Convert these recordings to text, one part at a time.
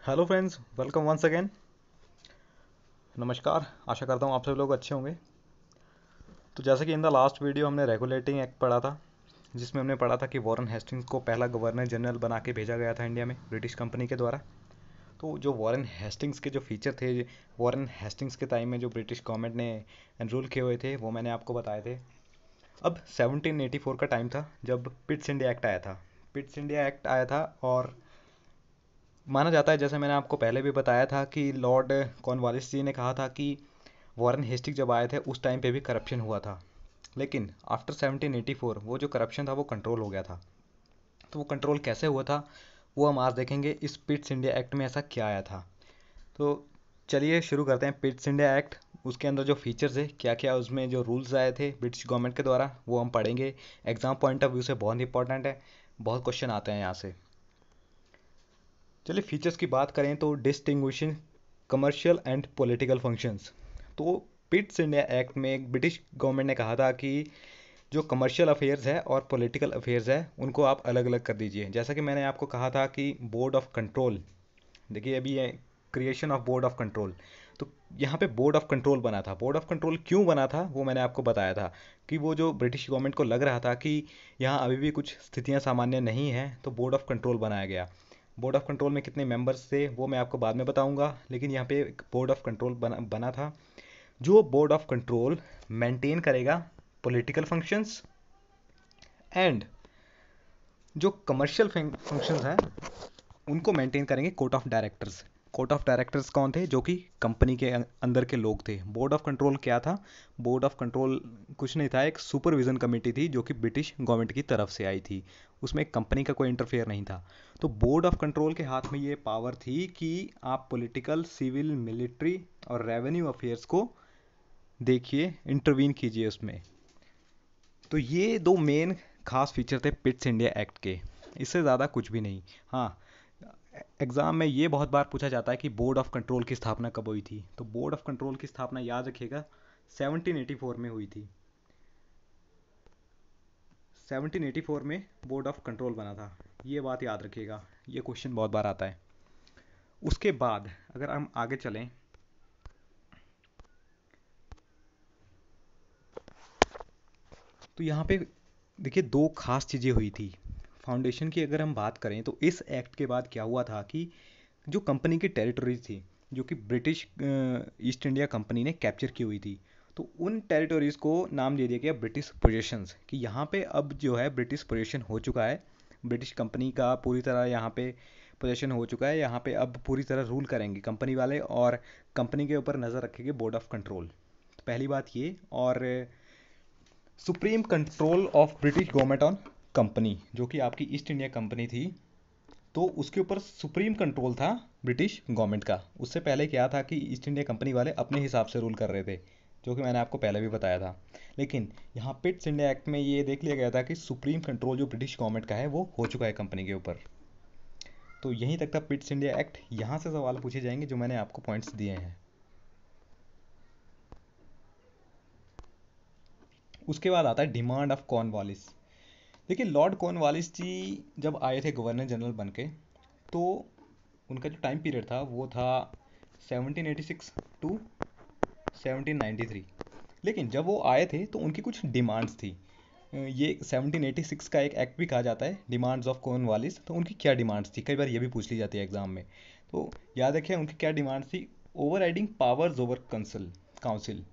Hello friends, welcome once again. नमस्कार। आशा करता हूँ आप सभी लोग अच्छे होंगे। तो जैसे कि इन द लास्ट वीडियो हमने रेगुलेटिंग एक्ट पढ़ा था, जिसमें हमने पढ़ा था कि वॉरेन हेस्टिंग्स को पहला गवर्नर जनरल बना के भेजा गया था इंडिया में ब्रिटिश कंपनी के द्वारा। तो जो वॉरेन हेस्टिंग्स के जो फीचर थे, वॉरेन हेस्टिंग्स के टाइम में जो ब्रिटिश गवर्नमेंट ने एनरोल किए हुए थे, वो मैंने आपको बताए थे। अब 1784 का टाइम था जब पिट्स इंडिया एक्ट आया था। पिट्स इंडिया एक्ट आया था और माना जाता है, जैसे मैंने आपको पहले भी बताया था, कि लॉर्ड कॉर्नवालिस जी ने कहा था कि वॉरेन हेस्टिंग जब आए थे उस टाइम पे भी करप्शन हुआ था, लेकिन आफ्टर 1784 वो जो करप्शन था वो कंट्रोल हो गया था। तो वो कंट्रोल कैसे हुआ था वो हम आज देखेंगे। इस पिट्स इंडिया एक्ट में ऐसा क्या आया था। तो चलिए शुरू करते हैं। पिट्स इंडिया एक्ट, उसके अंदर जो फीचर्स है, क्या क्या उसमें जो रूल्स आए थे ब्रिटिश गवर्नमेंट के द्वारा, वो हम पढ़ेंगे। एग्जाम पॉइंट ऑफ व्यू से बहुत इंपॉर्टेंट है, बहुत क्वेश्चन आते हैं यहाँ से। चलिए फीचर्स की बात करें तो distinguishing commercial and political functions. तो पिट्स इंडिया एक्ट में ब्रिटिश गवर्नमेंट ने कहा था कि जो कमर्शियल अफेयर्स है और पॉलिटिकल अफेयर्स है उनको आप अलग अलग कर दीजिए। जैसा कि मैंने आपको कहा था कि बोर्ड ऑफ कंट्रोल, देखिए अभी ये creation of board of control, तो यहाँ पे बोर्ड ऑफ कंट्रोल बना था। बोर्ड ऑफ कंट्रोल क्यों बना था वो मैंने आपको बताया था कि वो जो ब्रिटिश गवर्नमेंट को लग रहा था कि यहाँ अभी भी कुछ स्थितियाँ सामान्य नहीं हैं, तो बोर्ड ऑफ कंट्रोल बनाया गया। बोर्ड ऑफ कंट्रोल में कितने मेंबर्स थे वो मैं आपको बाद में बताऊंगा, लेकिन यहाँ पे एक बोर्ड ऑफ कंट्रोल बना था। जो बोर्ड ऑफ कंट्रोल मेंटेन करेगा पॉलिटिकल फंक्शंस एंड जो कमर्शियल फंक्शंस हैं उनको मेंटेन करेंगे court of directors. Court of directors कौन थे? जो कि कंपनी के अंदर के लोग थे। बोर्ड ऑफ कंट्रोल क्या था? बोर्ड ऑफ कंट्रोल कुछ नहीं था, एक सुपरविजन कमेटी थी जो कि ब्रिटिश गवर्नमेंट की तरफ से आई थी। उसमें कंपनी का कोई इंटरफेयर नहीं था। तो बोर्ड ऑफ कंट्रोल के हाथ में ये पावर थी कि आप पॉलिटिकल, सिविल, मिलिट्री और रेवेन्यू अफेयर्स को देखिए, इंटरवीन कीजिए उसमें। तो ये दो मेन खास फीचर थे पिट्स इंडिया एक्ट के, इससे ज़्यादा कुछ भी नहीं। हाँ, एग्जाम में ये बहुत बार पूछा जाता है कि बोर्ड ऑफ कंट्रोल की स्थापना कब हुई थी। तो बोर्ड ऑफ कंट्रोल की स्थापना याद रखिएगा 1784 में हुई थी। 1784 में बोर्ड ऑफ कंट्रोल बना था, ये बात याद रखिएगा, ये क्वेश्चन बहुत बार आता है। उसके बाद अगर हम आगे चलें तो यहाँ पे देखिए दो खास चीज़ें हुई थी। फाउंडेशन की अगर हम बात करें तो इस एक्ट के बाद क्या हुआ था कि जो कंपनी की टेरिटरीज थी, जो कि ब्रिटिश ईस्ट इंडिया कंपनी ने कैप्चर की हुई थी, तो उन टेरिटरीज़ को नाम दे दिया गया ब्रिटिश पोजेशंस, कि यहाँ पे अब जो है ब्रिटिश पोजेशन हो चुका है। ब्रिटिश कंपनी का पूरी तरह यहाँ पे पोजेशन हो चुका है, यहाँ पे अब पूरी तरह रूल करेंगे कंपनी वाले, और कंपनी के ऊपर नज़र रखेंगे बोर्ड ऑफ कंट्रोल। तो पहली बात ये। और supreme control of British government on company, जो कि आपकी ईस्ट इंडिया कंपनी थी, तो उसके ऊपर सुप्रीम कंट्रोल था ब्रिटिश गवर्नमेंट का। उससे पहले क्या था कि ईस्ट इंडिया कंपनी वाले अपने हिसाब से रूल कर रहे थे, जो कि मैंने आपको पहले भी बताया था। लेकिन यहाँ पिट्स इंडिया एक्ट में ये देख लिया गया था कि सुप्रीम कंट्रोल जो ब्रिटिश गवर्नमेंट का है वो हो चुका है कंपनी के ऊपर। तो यहीं तक था पिट्स इंडिया एक्ट। यहाँ से सवाल पूछे जाएंगे जो मैंने आपको पॉइंट्स दिए हैं। उसके बाद आता है डिमांड ऑफ कॉर्नवालिस। देखिए लॉर्ड कॉर्नवालिस जी जब आए थे गवर्नर जनरल बन के, तो उनका जो टाइम पीरियड था वो था 1786 टू 1793। लेकिन जब वो आए थे तो उनकी कुछ डिमांड्स थी। ये 1786 का एक एक्ट भी कहा जाता है, डिमांड्स ऑफ कॉर्नवालिस। तो उनकी क्या डिमांड्स थी, कई बार ये भी पूछ ली जाती है एग्जाम में, तो याद रखिए उनकी क्या डिमांड्स थी। Over riding powers over council.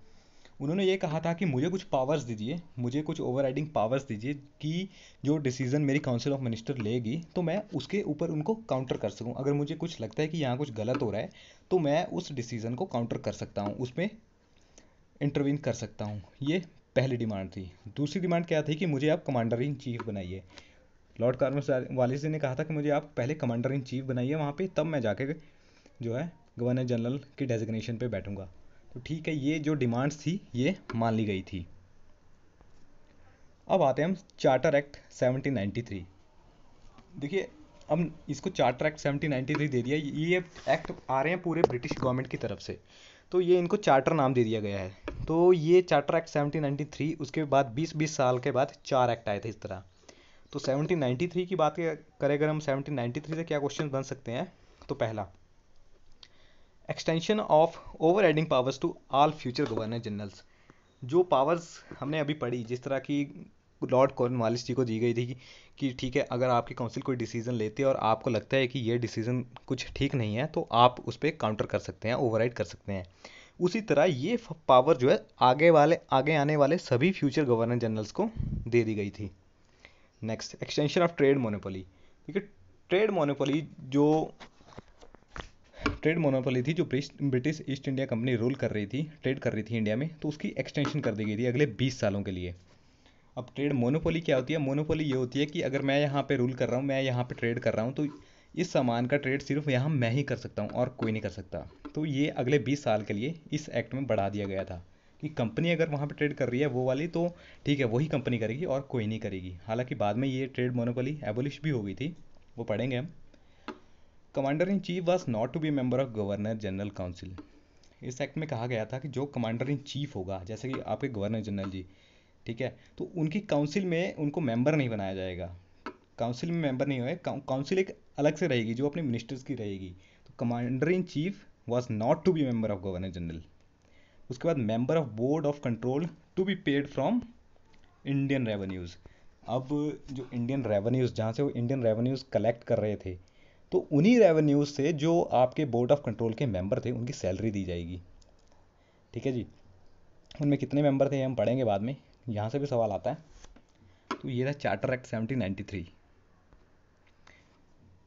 उन्होंने ये कहा था कि मुझे कुछ पावर्स दीजिए, मुझे कुछ ओवरराइडिंग पावर्स दीजिए, कि जो डिसीजन मेरी काउंसिल ऑफ मिनिस्टर लेगी तो मैं उसके ऊपर उनको काउंटर कर सकूं। अगर मुझे कुछ लगता है कि यहाँ कुछ गलत हो रहा है तो मैं उस डिसीजन को काउंटर कर सकता हूँ, उसमें इंटरवीन कर सकता हूँ। ये पहली डिमांड थी। दूसरी डिमांड क्या थी कि मुझे आप कमांडर इन चीफ बनाइए। लॉर्ड कॉर्नवालिस ने कहा था कि मुझे आप पहले कमांडर इन चीफ बनाइए वहाँ पे, तब मैं जाके जो है गवर्नर जनरल की डेजिग्नेशन पे बैठूंगा। तो ठीक है, ये जो डिमांड्स थी ये मान ली गई थी। अब आते हैं हम चार्टर एक्ट 1793। देखिए अब इसको चार्टर एक्ट 1793 दे दिया, ये एक्ट आ रहे हैं पूरे ब्रिटिश गवर्नमेंट की तरफ से, तो ये इनको चार्टर नाम दे दिया गया है। तो ये चार्टर एक्ट 1793, उसके बाद 20-20 साल के बाद चार एक्ट आए थे इस तरह। तो 1793 की बात करें अगर हम, 1793 से क्या क्वेश्चन बन सकते हैं। तो पहला, extension of overriding powers to all future governor generals. जो पावर्स हमने अभी पढ़ी, जिस तरह की लॉर्ड कॉर्नवालिस जी को दी गई थी कि ठीक है, अगर आपकी काउंसिल कोई डिसीजन लेते हैं और आपको लगता है कि ये डिसीजन कुछ ठीक नहीं है, तो आप उस पर काउंटर कर सकते हैं, ओवरराइड कर सकते हैं। उसी तरह ये पावर जो है आगे आने वाले सभी फ्यूचर गवर्नर जनरल्स को दे दी गई थी। Next, extension of trade monopoly. ठीक है, ट्रेड मोनोपोली जो British east India company rule कर रही थी, ट्रेड कर रही थी इंडिया में, तो उसकी एक्सटेंशन कर दी गई थी अगले 20 सालों के लिए। अब ट्रेड मोनोपोली क्या होती है? मोनोपोली ये होती है कि अगर मैं यहाँ पे रूल कर रहा हूँ, मैं यहाँ पे ट्रेड कर रहा हूँ, तो इस सामान का ट्रेड सिर्फ यहाँ मैं ही कर सकता हूँ और कोई नहीं कर सकता। तो ये अगले 20 साल के लिए इस एक्ट में बढ़ा दिया गया था कि कंपनी अगर वहाँ पे ट्रेड कर रही है वो वाली, तो ठीक है, वही कंपनी करेगी और कोई नहीं करेगी। हालांकि बाद में ये ट्रेड मोनोपोली एबोलिश भी हो गई थी, वो पढ़ेंगे हम। Commander in chief was not to be member of governor general council. इस एक्ट में कहा गया था कि जो कमांडर इन चीफ होगा, जैसे कि आपके गवर्नर जनरल जी, ठीक है, तो उनकी काउंसिल में उनको मेंबर नहीं बनाया जाएगा। काउंसिल में मेंबर नहीं होए, काउंसिल एक अलग से रहेगी जो अपने मिनिस्टर्स की रहेगी। तो commander in chief was not to be member of governor general. उसके बाद member of board of control to be paid from Indian revenues. अब जो इंडियन रेवेन्यूज़, जहाँ से वो इंडियन रेवेन्यूज़ कलेक्ट कर रहे थे, तो उन्हीं रेवेन्यूज़ से जो आपके बोर्ड ऑफ कंट्रोल के मेंबर थे उनकी सैलरी दी जाएगी। ठीक है जी, उनमें कितने मेंबर थे हम पढ़ेंगे बाद में, यहाँ से भी सवाल आता है। तो ये था चार्टर एक्ट 1793।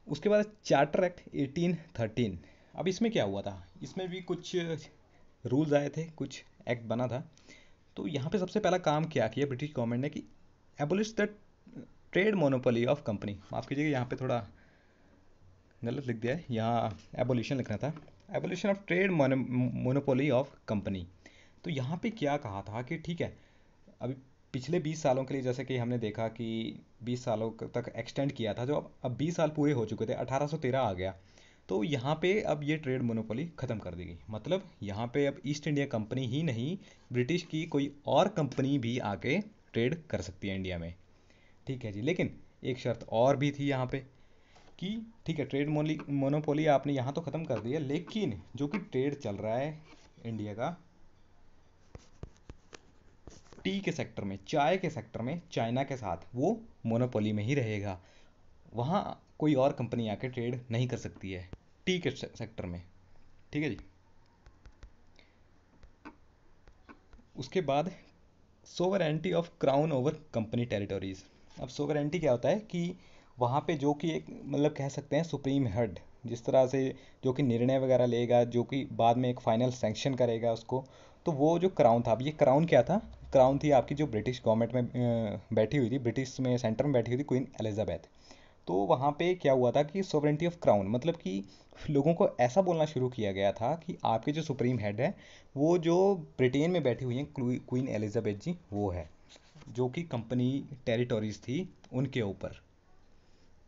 उसके बाद चार्टर एक्ट 1813। अब इसमें क्या हुआ था? इसमें भी कुछ रूल्स आए थे, कुछ एक्ट बना था। तो यहाँ पे सबसे पहला काम क्या किया ब्रिटिश गवर्नमेंट ने कि abolish the trade monopoly of company. माफ़ कीजिएगा, यहाँ पे थोड़ा गलत लिख दिया है, यहाँ एबोलिशन लिखना था। Abolition of trade monopoly of company. तो यहाँ पे क्या कहा था कि ठीक है, अभी पिछले 20 सालों के लिए जैसे कि हमने देखा कि 20 सालों तक एक्सटेंड किया था, जो अब 20 साल पूरे हो चुके थे, 1813 आ गया, तो यहाँ पे अब ये ट्रेड मोनोपोली ख़त्म कर दी गई। मतलब यहाँ पे अब ईस्ट इंडिया कंपनी ही नहीं, ब्रिटिश की कोई और कंपनी भी आके ट्रेड कर सकती है इंडिया में। ठीक है जी, लेकिन एक शर्त और भी थी यहाँ पे कि ठीक है, ट्रेड मोनोपोली आपने यहाँ तो ख़त्म कर दिया, लेकिन जो कि ट्रेड चल रहा है इंडिया का टी के सेक्टर में, चाय के सेक्टर में चाइना के साथ, वो मोनोपोली में ही रहेगा। वहाँ कोई और कंपनी आके ट्रेड नहीं कर सकती है टी के सेक्टर में। ठीक है जी। उसके बाद sovereignty of crown over company territories. अब सोवरेंटी क्या होता है कि वहाँ पे जो कि एक मतलब कह सकते हैं सुप्रीम हेड, जिस तरह से जो कि निर्णय वगैरह लेगा, जो कि बाद में एक फाइनल सैंक्शन करेगा उसको, तो वो जो क्राउन था। अब ये क्राउन क्या था? क्राउन थी आपकी जो ब्रिटिश गवर्नमेंट में बैठी हुई थी, ब्रिटिश में सेंटर में बैठी हुई थी क्वीन एलिजाबेथ। तो वहाँ पे क्या हुआ था कि सोवरेंटी ऑफ क्राउन मतलब कि लोगों को ऐसा बोलना शुरू किया गया था कि आपके जो सुप्रीम हेड है, वो जो ब्रिटेन में बैठी हुई हैं क्वीन एलिजाबेथ जी, वो है, जो कि कंपनी टेरिटोरीज थी उनके ऊपर।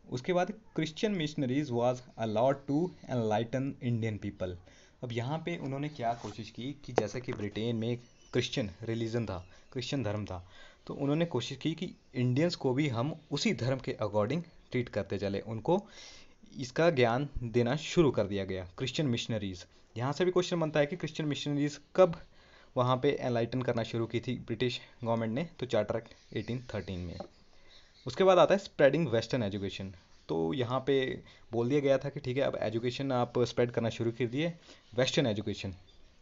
उसके बाद Christian missionaries was allowed to enlighten Indian people. अब यहाँ पे उन्होंने क्या कोशिश की कि जैसे कि ब्रिटेन में क्रिश्चियन रिलीजन था, क्रिश्चियन धर्म था, तो उन्होंने कोशिश की कि इंडियंस को भी हम उसी धर्म के अकॉर्डिंग ट्रीट करते चले, उनको इसका ज्ञान देना शुरू कर दिया गया। क्रिश्चियन मिशनरीज, यहाँ से भी क्वेश्चन बनता है कि क्रिश्चियन मिशनरीज कब वहाँ पे एनलाइटन करना शुरू की थी ब्रिटिश गवर्नमेंट ने? तो चार्टर एक्ट 1813 में। उसके बाद आता है स्प्रेडिंग वेस्टर्न एजुकेशन। तो यहाँ पे बोल दिया गया था कि ठीक है, अब एजुकेशन आप स्प्रेड करना शुरू कर दिए, वेस्टर्न एजुकेशन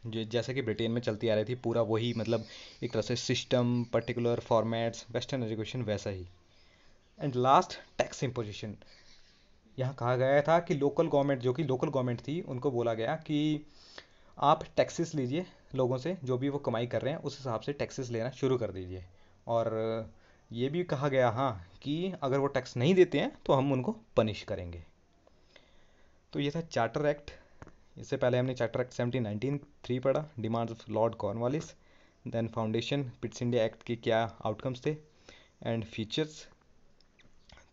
जैसे कि ब्रिटेन में चलती आ रही थी, पूरा वही, मतलब एक तरह से system, particular formats, western education वैसा ही। And last, tax imposition. यहाँ कहा गया था कि लोकल गवर्नमेंट, जो कि लोकल गवर्नमेंट थी, उनको बोला गया कि आप टैक्सेस लीजिए लोगों से, जो भी वो कमाई कर रहे हैं उस हिसाब से टैक्सेस लेना शुरू कर दीजिए। और ये भी कहा गया, हाँ, कि अगर वो टैक्स नहीं देते हैं तो हम उनको पनिश करेंगे। तो ये था चार्टर एक्ट। इससे पहले हमने चार्टर एक्ट 1793 पढ़ा, demands of lord Cornwallis, then foundation Pitt's India act के क्या आउटकम्स थे एंड फीचर्स।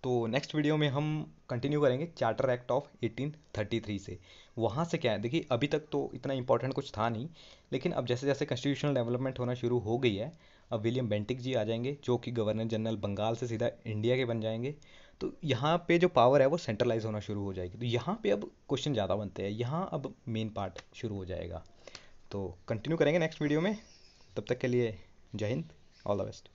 तो नेक्स्ट वीडियो में हम कंटिन्यू करेंगे चार्टर एक्ट ऑफ 1833 से। वहाँ से क्या है, देखिए अभी तक तो इतना इंपॉर्टेंट कुछ था नहीं, लेकिन अब जैसे जैसे कॉन्स्टिट्यूशनल डेवलपमेंट होना शुरू हो गई है, अब विलियम बेंटिक जी आ जाएंगे, जो कि गवर्नर जनरल बंगाल से सीधा इंडिया के बन जाएंगे। तो यहाँ पे जो पावर है वो सेंट्रलाइज होना शुरू हो जाएगी। तो यहाँ पे अब क्वेश्चन ज़्यादा बनते हैं, यहाँ अब मेन पार्ट शुरू हो जाएगा। तो कंटिन्यू करेंगे नेक्स्ट वीडियो में। तब तक के लिए जय हिंद, ऑल द बेस्ट।